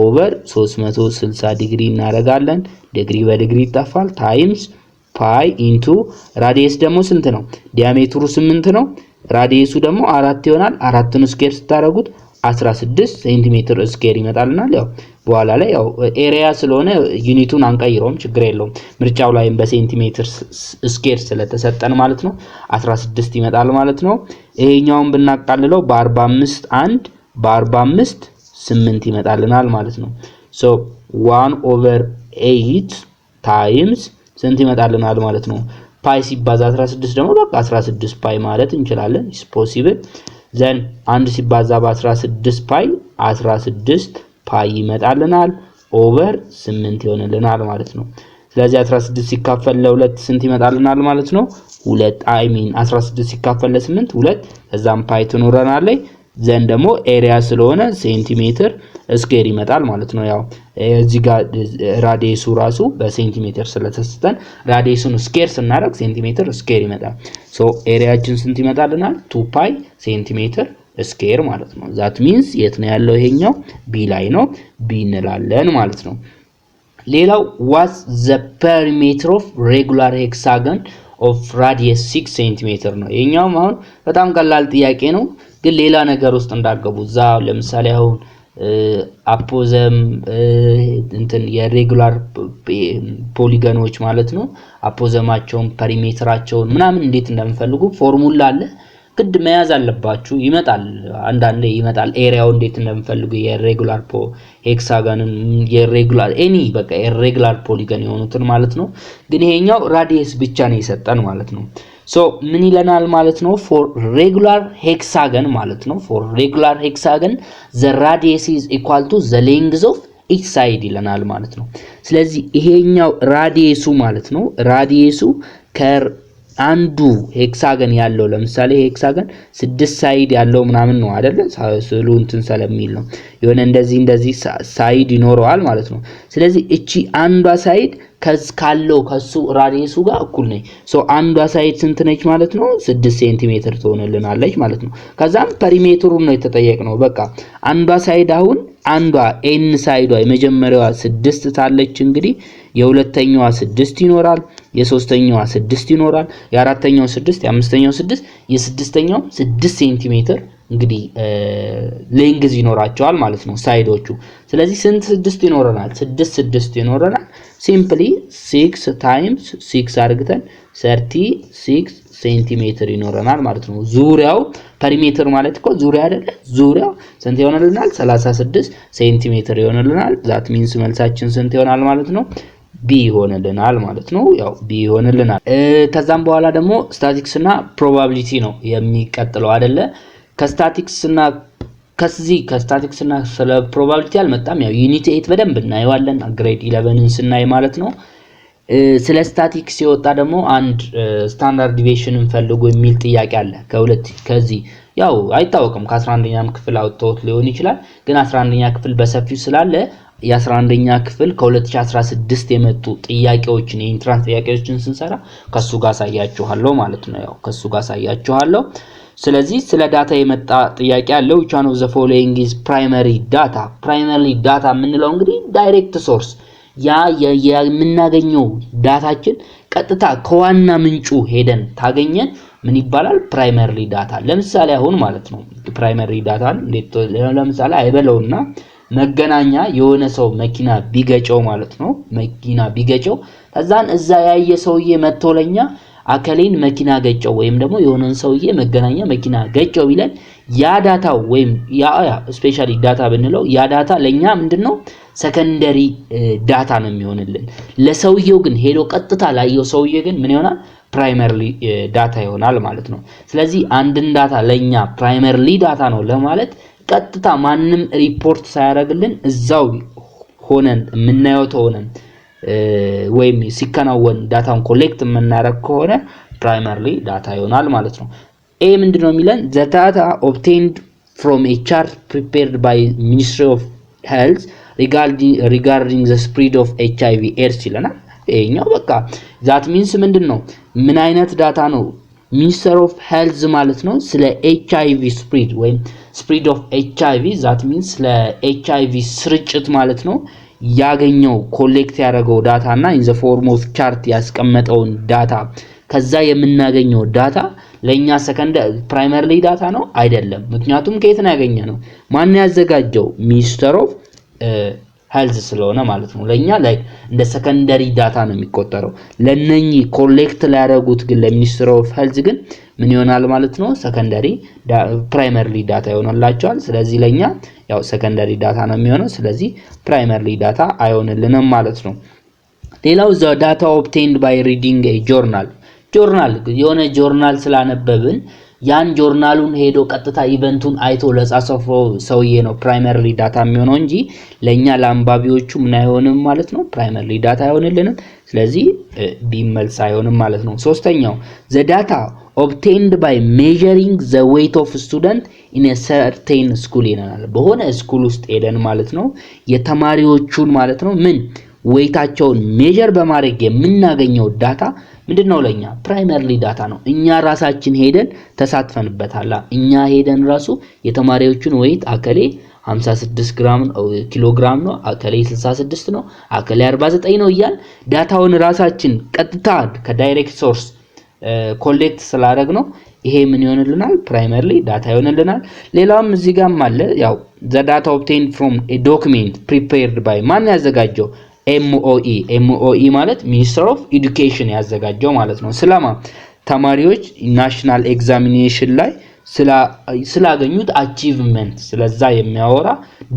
ኦቨር 360 ዲግሪ እናደርጋለን። ዲግሪ በዲግሪ ይጠፋል። ታይምስ ፓይ ኢንቱ ራዲየስ ደግሞ ስንት ነው? ዲያሜትሩ 8 ነው። ራዲየሱ ደግሞ 4 ይሆናል። 4ን ስኩዌር ስታደርጉት 16 ሴንቲሜትር ስኩዌር ይመጣልናል። ያው በኋላ ላይ ያው ኤሪያ ስለሆነ ዩኒቱን አንቀይረውም ችግር የለውም። ምርጫው ላይም በሴንቲሜትር ስኩዌር ስለተሰጠን ማለት ነው 16 ይመጣል ማለት ነው። ይሄኛውን ብናቃልለው በ45 1 በ45 8 ይመጣልናል ማለት ነው። ሶ 1/8 ታይምስ ስንት ይመጣልናል ማለት ነው? ፓይ ሲባዛ 16 ደግሞ በቃ 16 ፓይ ማለት እንችላለን። ኢስ ፖሲብል ዘን 1 ሲባዛ በ16 ፓይ 16 ፓይ ይመጣልናል ኦቨር 8 ይሆንልናል ማለት ነው። ስለዚህ 16 ሲካፈል ለ2 ስንት ይመጣልናል ማለት ነው? 2 16 ሲካፈል ለ8 2 ከዛም ፓይ ትኖረናለች። ዘን ደግሞ ኤሪያ ስለሆነ ሴንቲሜትር ስኩዌር ይመጣል ማለት ነው። ያው እዚህ ጋር ራዲየሱ ራሱ በሴንቲሜትር ስለተሰጠን ራዲየሱን ስኩዌር ስናደርግ ሴንቲሜትር ስኩዌር ይመጣል። ሶ ኤሪያችን ስንት ይመጣልናል? 2 ፓይ ሴንቲሜትር ስኩዌር ማለት ነው። ዛት ሚንስ የት ነው ያለው? ይሄኛው ቢ ላይ ነው። ቢ እንላለን ማለት ነው። ሌላው ዋትስ ዘ ፔሪሜትር ኦፍ ሬጉላር ሄክሳገን ኦፍ ራዲየስ 6 ሴንቲሜትር ነው። ይሄኛው አሁን በጣም ቀላል ጥያቄ ነው፣ ግን ሌላ ነገር ውስጥ እንዳገቡ እዛ ለምሳሌ አሁን አፖዘም እንትን የሬጉላር ፖሊገኖች ማለት ነው አፖዘማቸውን ፐሪሜትራቸውን ምናምን እንዴት እንደምፈልጉ ፎርሙላ አለ፣ ግድ መያዝ አለባችሁ። ይመጣል አንዳንዴ ይመጣል ኤሪያው እንዴት እንደምፈልጉ የሬጉላር ሄክሳገንን የሬጉላር ኤኒ በቃ የሬጉላር ፖሊገን የሆኑትን ማለት ነው። ግን ይሄኛው ራዲየስ ብቻ ነው የሰጠን ማለት ነው። ሶ ምን ይለናል ማለት ነው? ፎር ሬጉላር ሄክሳገን ማለት ነው ፎር ሬጉላር ሄክሳገን ዘ ራዲየስ ኢዝ ኢኳል ቱ ዘ ሌንግዝ ኦፍ ኢች ሳይድ ይለናል ማለት ነው። ስለዚህ ይሄኛው ራዲየሱ ማለት ነው ራዲየሱ አንዱ ሄክሳገን ያለው ለምሳሌ ሄክሳገን 6 ሳይድ ያለው ምናምን ነው አይደለ ስዕሉ እንትን ስለሚል ነው የሆነ እንደዚህ ሳይድ ይኖረዋል ማለት ነው ስለዚህ እቺ አንዷ ሳይድ ካለው ከሱ ራዲየሱ ጋር እኩል ነች ሶ አንዷ ሳይድ ስንት ነች ማለት ነው 6 ሴንቲሜትር ትሆንልናለች ማለት ነው ከዛም ፐሪሜትሩን ነው የተጠየቅነው በቃ አንዷ ሳይድ አሁን አንዷ ኤን ሳይዷ የመጀመሪያዋ 6 ታለች እንግዲህ የሁለተኛዋ 6 ይኖራል የሶስተኛዋ 6 ይኖራል የአራተኛው 6 የአምስተኛው 6 የስድስተኛው 6 ሴንቲሜትር እንግዲህ ሌንግዝ ይኖራቸዋል ማለት ነው ሳይዶቹ ስለዚህ ስንት 6 ይኖረናል 6 ይኖረናል ሲምፕሊ 6 ታይምስ 6 አድርገን 36 ሴንቲሜትር ይኖረናል ማለት ነው ዙሪያው ፐሪሜትር ማለት እኮ ዙሪያ አይደለ ዙሪያው ስንት ይሆነልናል 36 ሴንቲሜትር ይሆነልናል ዛት ሚንስ መልሳችን ስንት ይሆናል ማለት ነው ቢ ይሆነልናል ማለት ነው ያው ቢ ይሆነልናል ከዛም በኋላ ደግሞ ስታቲክስ እና ፕሮባቢሊቲ ነው የሚቀጥለው አይደለ ከስታቲክስ እና ስለ ፕሮባቢሊቲ አልመጣም ያው ዩኒት 8 በደንብ እናየዋለን ግሬድ 11ን ስናይ ማለት ነው ስለ ስታቲክስ ሲወጣ ደግሞ አንድ ስታንዳርድ ዲቪዬሽንን ፈልጎ የሚል ጥያቄ አለ ከዚህ ያው አይታወቅም ከ11ኛ ክፍል አውጥቶት ሊሆን ይችላል ግን 11ኛ ክፍል በሰፊው ስላለ የ11ኛ ክፍል ከ2016 የመጡ ጥያቄዎችን የኢንትራንስ ጥያቄዎችን ስንሰራ ከሱ ጋር ሳያችኋለሁ ማለት ነው ያው ከሱ ጋር ሳያችኋለሁ ስለዚህ ስለ ዳታ የመጣ ጥያቄ አለው which one of the following is primary data ምንለው እንግዲህ ዳይሬክት ሶርስ ያ የምናገኘው ዳታችን ቀጥታ ከዋና ምንጩ ሄደን ታገኘን ምን ይባላል ፕራይመሪ ዳታ ለምሳሌ አሁን ማለት ነው ፕራይመሪ ዳታ እንዴት ለምሳሌ አይበለውና መገናኛ የሆነ ሰው መኪና ቢገጨው ማለት ነው መኪና ቢገጨው ከዛን እዛ ያየ ሰውዬ መጥቶለኛ አከሌን መኪና ገጨው ወይም ደግሞ የሆነን ሰውዬ መገናኛ መኪና ገጨው ቢለን ያ ዳታው ወይም ያ ስፔሻሊ ዳታ ብንለው ያ ዳታ ለኛ ምንድነው ሰከንደሪ ዳታ ነው የሚሆንልን ለሰውየው ግን ሄዶ ቀጥታ ላየው ሰውዬ ግን ምን ይሆናል ፕራይመሪ ዳታ ይሆናል ማለት ነው ስለዚህ አንድን ዳታ ለኛ ፕራይመሪ ዳታ ነው ለማለት ቀጥታ ማንንም ሪፖርት ሳያደርግልን እዛው ሆነን የምናየው ተሆነን ወይም ሲከናወን ዳታውን ኮሌክት የምናደርግ ከሆነ ፕራይመሪ ዳታ ይሆናል ማለት ነው ኤ ምንድነው የሚለን the data obtained from a chart prepared by Ministry of Health regarding the spread of HIV AIDS ይለናል ይሄኛው በቃ that means ምንድነው ምን አይነት ዳታ ነው Minister of Health ማለት ነው ስለ HIV spread ወይም spread of HIV that means ስለ HIV ስርጭት ማለት ነው ያገኘው ኮሌክት ያደረገው ዳታ እና in the form of chart ያስቀመጠውን ዳታ ከዛ የምናገኘው ዳታ ለኛ ሰከንድ ፕራይመሪ ዳታ ነው አይደለም ምክንያቱም ከየት ነው ያገኘነው ማን ያዘጋጀው ሚኒስተር ኦፍ ሄልዝ ስለሆነ ማለት ነው ለኛ ላይ እንደ ሰከንደሪ ዳታ ነው የሚቆጠረው ለነኚ ኮሌክት ላያደርጉት ግን ለሚኒስተር ኦፍ ሄልዝ ግን ምን ይሆናል ማለት ነው ሰከንደሪ ፕራይመሪ ዳታ ይሆናላቸዋል ስለዚህ ለኛ ያው ሰከንደሪ ዳታ ነው የሚሆነው ስለዚህ ፕራይመሪ ዳታ አይሆንልንም ማለት ነው ሌላው the data obtained by reading a journal የሆነ ጆርናል ስላነበብን ያን ጆርናሉን ሄዶ ቀጥታ ኢቨንቱን አይቶ ለጻፈው ሰውዬ ነው ፕራይመሪ ዳታ የሚሆነው እንጂ ለኛ ለአንባቢዎቹ ምን አይሆንም ማለት ነው ፕራይመሪ ዳታ አይሆንልንም ስለዚህ ቢመልስ አይሆንም ማለት ነው ሶስተኛው the data obtained by measuring the weight of student in a certain school ይላል በሆነ ስኩል ውስጥ ሄደን ማለት ነው የተማሪዎቹን ማለት ነው ምን ዌይታቸውን ሜጀር በማድረግ የምናገኘው ዳታ ምንድነው ለኛ ፕራይመሪ ዳታ ነው እኛ ራሳችን ሄደን ተሳትፈንበታል እኛ ሄደን ራሱ የተማሪዎቹን ዌይት አከሌ 56 ግራም ኪሎ ግራም ነው አከሌ 66 ነው አከሌ 49 ነው ይያል ዳታውን ራሳችን ቀጥታ ከዳይሬክት ሶርስ ኮሌክት ስላደረግ ነው ይሄ ምን ይሆንልናል ፕራይመሪ ዳታ ይሆንልናል ሌላውም እዚህ ጋርም አለ ያው the data obtained from a document prepared by ማን ያዘጋጀው MOE ማለት ሚኒስተር ኦፍ ኤዱኬሽን ያዘጋጀው ማለት ነው ስለማ ተማሪዎች ናሽናል ኤግዛሚኔሽን ላይ ስላገኙት አቺቭመንት ስለዛ የሚያወራ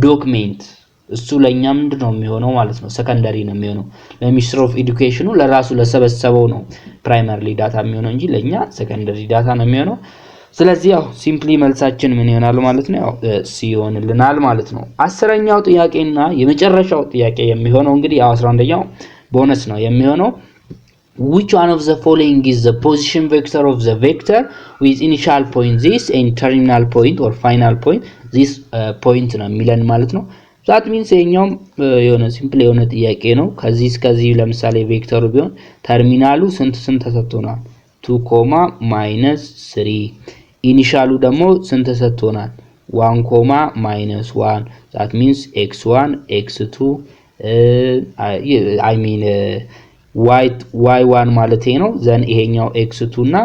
ዶክመንት እሱ ለኛ ምንድነው የሚሆነው ማለት ነው ሰከንደሪ ነው የሚሆነው ለሚኒስተር ኦፍ ኤዱኬሽኑ ለራሱ ለሰበሰበው ነው ፕራይመሪ ዳታ የሚሆነው እንጂ ለኛ ሰከንደሪ ዳታ ነው የሚሆነው ስለዚህ ያው ሲምፕሊ መልሳችን ምን ይሆናል ማለት ነው ያው ሲ ይሆንልናል ማለት ነው 10ኛው ጥያቄና የመጨረሻው ጥያቄ የሚሆነው እንግዲህ ያው 11ኛው ቦነስ ነው የሚሆነው which one of the following is the position vector of the vector with initial point this and terminal point or final point this point ነው የሚለን ማለት ነው። that means የኛው የሆነ ሲምፕል የሆነ ጥያቄ ነው። ከዚህ እስከዚህ ለምሳሌ ቬክተሩ ቢሆን ተርሚናሉ ስንት ተሰጥቶናል 2, -3 ኢኒሻሉ ደግሞ ስንት ተሰጥቶናል 1, -1 that means x1 x2 I mean y1 ማለት ነው ዘን ይሄኛው x2 እና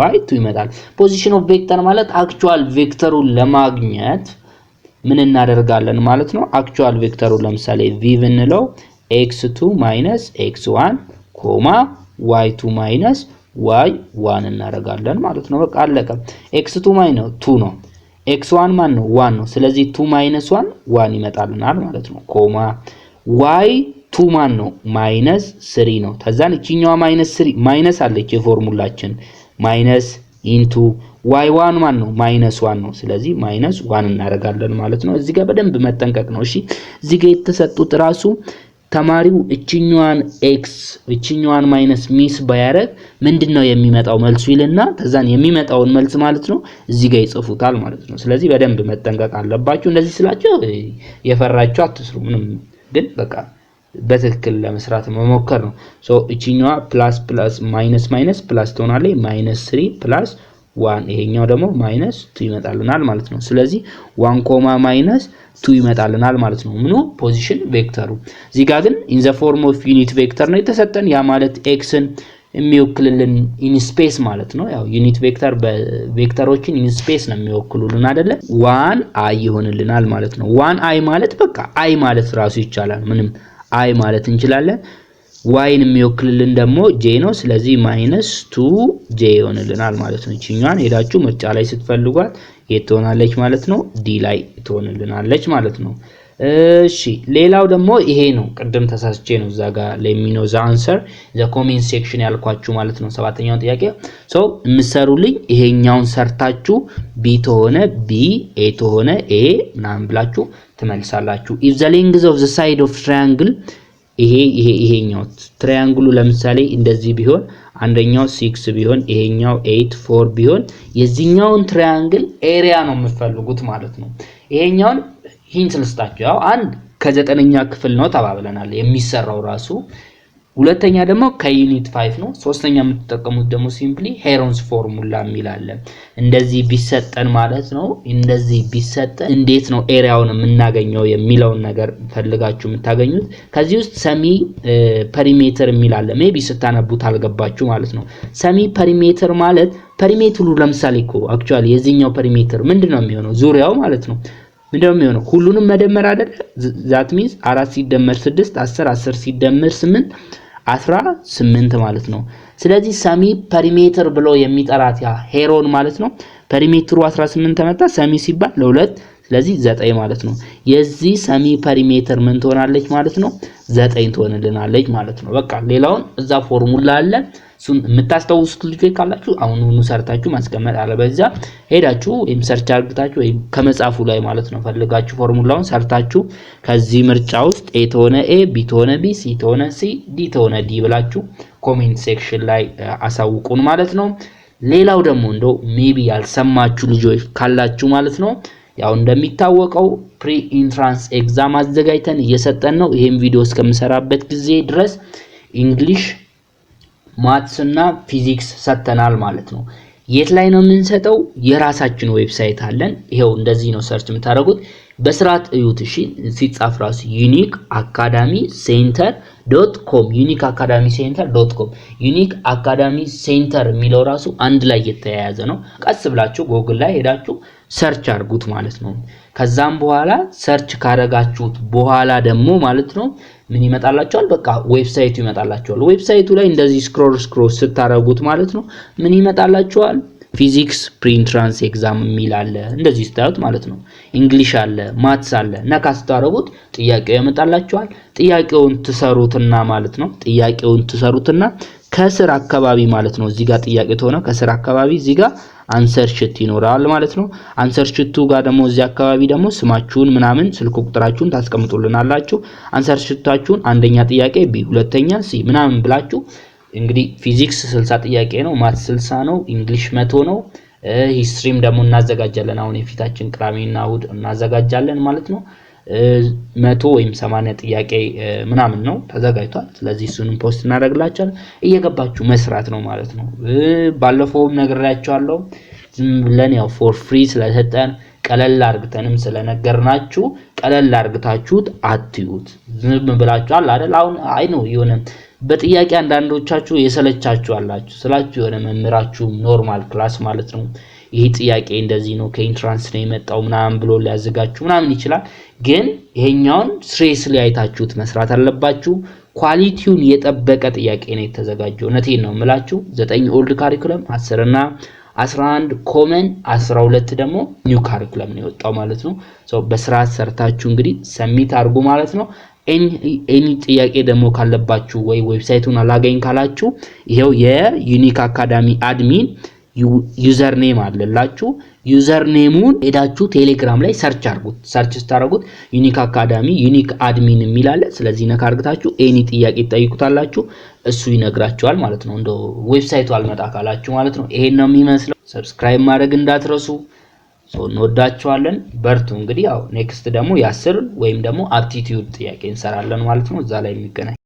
y2 ይመጣል። ፖዚሽን ኦፍ ቬክተር ማለት አክቹአል ቬክተሩን ለማግኘት ምን እናደርጋለን ማለት ነው። አክቹአል ቬክተሩ ለምሳሌ v ብንለው x2 - x1 y2 - y1 እናደርጋለን ማለት ነው። በቃ አለቀ። x2 -2 ነው x1 ማን ነው 1 ነው። ስለዚህ 2 - 1 1 ይመጣልናል ማለት ነው። y2 ማን ነው -3 ነው። ተዛን እቺኛዋ -3 ማይነስ አለች የፎርሙላችን ማይነስ ኢንቱ y1 ማን ነው -1 ነው። ስለዚህ -1 እናደርጋለን ማለት ነው። እዚህ ጋር በደንብ መጠንቀቅ ነው። እሺ እዚህ ጋር የተሰጡት ራሱ ተማሪው እቺኛዋን x እቺኛዋን ማይነስ ሚስ ባያረግ ምንድነው የሚመጣው መልሱ ይልና ተዛን የሚመጣውን መልስ ማለት ነው እዚህ ጋር ይጽፉታል ማለት ነው። ስለዚህ በደንብ መጠንቀቅ አለባችሁ። እንደዚህ ስላችሁ የፈራችሁ አትስሩ ምንም ግን በቃ በትክክል ለመስራት መሞከር ነው። ሶ እቺኛዋ ፕላስ ማይነስ ፕላስ ትሆናለች -3 + 1 ይሄኛው ደግሞ -2 ይመጣልናል ማለት ነው። ስለዚህ 1, -2 ይመጣልናል ማለት ነው። ምኑ ፖዚሽን ቬክተሩ። እዚህ ጋር ግን ኢን ዘ ፎርም ኦፍ ዩኒት ቬክተር ነው የተሰጠን። ያ ማለት ኤክስን የሚወክልልን ኢን ስፔስ ማለት ነው። ያው ዩኒት ቬክተር በቬክተሮችን ኢን ስፔስ ነው የሚወክሉልን አይደለ 1i ይሆንልናል ማለት ነው። 1i ማለት በቃ i ማለት ራሱ ይቻላል ምንም i ማለት እንችላለን። yን የሚወክልልን ደግሞ j ነው። ስለዚህ -2j ይሆንልናል ማለት ነው። እቺኛን ሄዳችሁ ምርጫ ላይ ስትፈልጓት የት ትሆናለች ማለት ነው d ላይ ትሆንልናለች ማለት ነው። እሺ ሌላው ደግሞ ይሄ ነው። ቅድም ተሳስቼ ነው እዛ ጋር ለሚኖ ዘ አንሰር ዘ ኮሜንት ሴክሽን ያልኳችሁ ማለት ነው። ሰባተኛው ጥያቄ ሶ የምትሰሩልኝ ይሄኛውን ሰርታችሁ b ተሆነ b a ተሆነ a ምናምን ብላችሁ ትመልሳላችሁ። if the length of the side of triangle ይሄኛው ትራያንግሉ ለምሳሌ እንደዚህ ቢሆን አንደኛው 6 ቢሆን ይሄኛው 8 4 ቢሆን የዚህኛውን ትራያንግል ኤሪያ ነው የምትፈልጉት ማለት ነው። ይሄኛውን ሂንት ልስጣችሁ። ያው አንድ ከ9ኛ ክፍል ነው ተባብለናል የሚሰራው ራሱ። ሁለተኛ ደግሞ ከዩኒት 5 ነው። ሶስተኛ የምትጠቀሙት ደግሞ ሲምፕሊ ሄሮንስ ፎርሙላ የሚላለ እንደዚህ ቢሰጠን ማለት ነው። እንደዚህ ቢሰጠን እንዴት ነው ኤሪያውን የምናገኘው የሚለውን ነገር ፈልጋችሁ የምታገኙት። ከዚህ ውስጥ ሰሚ ፐሪሜትር የሚላለ ሜቢ ስታነቡት አልገባችሁ ማለት ነው። ሰሚ ፐሪሜትር ማለት ፐሪሜትሩ ለምሳሌ እኮ አክቹአሊ የዚህኛው ፐሪሜትር ምንድነው የሚሆነው ዙሪያው ማለት ነው ምንድነው የሚሆነው ሁሉንም መደመር አይደል that means 4 ሲደመር 6 10 ሲደመር 8 18 ማለት ነው። ስለዚህ ሰሚ ፐሪሜትር ብሎ የሚጠራት ያ ሄሮን ማለት ነው ፐሪሜትሩ 18 ተመጣ ሰሚ ሲባል ለ2 ስለዚህ 9 ማለት ነው። የዚህ ሰሚ ፐሪሜትር ምን ትሆናለች ማለት ነው 9 ትሆንልናለች ማለት ነው። በቃ ሌላውን እዛ ፎርሙላ አለ እሱን የምታስተውሱት ልጆች ካላችሁ አሁኑኑ ሰርታችሁ ማስቀመጥ አለበዚያ ሄዳችሁ ወይም ሰርች አድርጋችሁ ወይም ከመጻፉ ላይ ማለት ነው ፈልጋችሁ ፎርሙላውን ሰርታችሁ ከዚህ ምርጫ ውስጥ a ተሆነ a b ተሆነ b c ተሆነ c d ተሆነ d ብላችሁ ኮሜንት ሴክሽን ላይ አሳውቁን ማለት ነው። ሌላው ደግሞ እንደው ሜቢ ያልሰማችሁ ልጆች ካላችሁ ማለት ነው ያው እንደሚታወቀው ፕሪ ኢንትራንስ ኤግዛም አዘጋጅተን እየሰጠን ነው። ይሄን ቪዲዮ እስከምሰራበት ጊዜ ድረስ እንግሊሽ ማትስ እና ፊዚክስ ሰጥተናል ማለት ነው። የት ላይ ነው የምንሰጠው? የራሳችን ዌብሳይት አለን። ይሄው እንደዚህ ነው ሰርች የምታደርጉት። በስርዓት እዩት እሺ። ሲጻፍ ራሱ uniqueacademycenter.com uniqueacademycenter.com ዩኒክ አካዳሚ ሴንተር የሚለው ራሱ አንድ ላይ የተያያዘ ነው። ቀስ ብላችሁ ጎግል ላይ ሄዳችሁ ሰርች አድርጉት ማለት ነው። ከዛም በኋላ ሰርች ካረጋችሁት በኋላ ደግሞ ማለት ነው ምን ይመጣላችኋል? በቃ ዌብሳይቱ ይመጣላችኋል። ዌብሳይቱ ላይ እንደዚህ ስክሮል ስታረጉት ማለት ነው ምን ይመጣላችኋል? ፊዚክስ ፕሪኢንትራንስ ኤግዛም የሚል አለ እንደዚህ ስታዩት ማለት ነው። እንግሊሽ አለ፣ ማትስ አለ። ነካ ስታረጉት ጥያቄው ይመጣላችኋል። ጥያቄውን ትሰሩትና ማለት ነው ጥያቄውን ትሰሩትና ከስር አካባቢ ማለት ነው እዚህ ጋር ጥያቄ ተሆነ ከስር አካባቢ እዚህ ጋር አንሰር ሽት ይኖራል ማለት ነው። አንሰር ሽቱ ጋር ደግሞ እዚህ አካባቢ ደግሞ ስማችሁን ምናምን ስልክ ቁጥራችሁን ታስቀምጡልናላችሁ። አንሰር ሽታችሁን አንደኛ ጥያቄ ቢ ሁለተኛ ሲ ምናምን ብላችሁ እንግዲህ ፊዚክስ 60 ጥያቄ ነው፣ ማትስ 60 ነው፣ እንግሊሽ 100 ነው። ሂስትሪም ደግሞ እናዘጋጃለን። አሁን የፊታችን ቅዳሜና እሁድ እናዘጋጃለን ማለት ነው። 100 ወይም 80 ጥያቄ ምናምን ነው ተዘጋጅቷል። ስለዚህ እሱንም ፖስት እናደርግላችኋለን። እየገባችሁ መስራት ነው ማለት ነው። ባለፈውም ነግሬያችኋለሁ። ዝም ብለን ያው ፎር ፍሪ ስለሰጠን ቀለል አርግተንም ስለነገርናችሁ ቀለል አርግታችሁት አትዩት። ዝም ብላችኋል አይደል? አሁን አይ ነው የሆነ በጥያቄ አንዳንዶቻችሁ የሰለቻችሁ አላችሁ ስላችሁ የሆነ መምህራችሁ ኖርማል ክላስ ማለት ነው ይሄ ጥያቄ እንደዚህ ነው ከኢንትራንስ ነው የመጣው ምናምን ብሎ ሊያዘጋችሁ ምናምን ይችላል። ግን ይሄኛውን ስትሬስ ላይ አይታችሁት መስራት አለባችሁ። ኳሊቲውን የጠበቀ ጥያቄ ነው የተዘጋጀው። እውነቴን ነው የምላችሁ። 9 ኦልድ ካሪኩለም 10 እና 11 ኮመን 12 ደግሞ ኒው ካሪኩለም ነው የወጣው ማለት ነው። በስርዓት ሰርታችሁ እንግዲህ ሰሚት አድርጉ ማለት ነው። ኤኒ ጥያቄ ደግሞ ካለባችሁ ወይ ዌብሳይቱን አላገኝ ካላችሁ ይሄው የዩኒክ አካዳሚ አድሚን ዩዘር ኔም አለላችሁ። ዩዘር ኔሙን ሄዳችሁ ቴሌግራም ላይ ሰርች አድርጉት። ሰርች ስታደርጉት ዩኒክ አካዳሚ ዩኒክ አድሚን የሚላለ ስለዚህ ነካ አድርጋችሁ ኤኒ ጥያቄ ጠይቁታላችሁ እሱ ይነግራችኋል ማለት ነው። እንደው ዌብሳይቱ አልመጣ ካላችሁ ማለት ነው። ይሄን ነው የሚመስለው። ሰብስክራይብ ማድረግ እንዳትረሱ። እንወዳችኋለን። በርቱ። እንግዲህ ያው ኔክስት ደግሞ የ10 ወይም ደግሞ አፕቲቲዩድ ጥያቄ እንሰራለን ማለት ነው። እዛ ላይ የሚገናኝ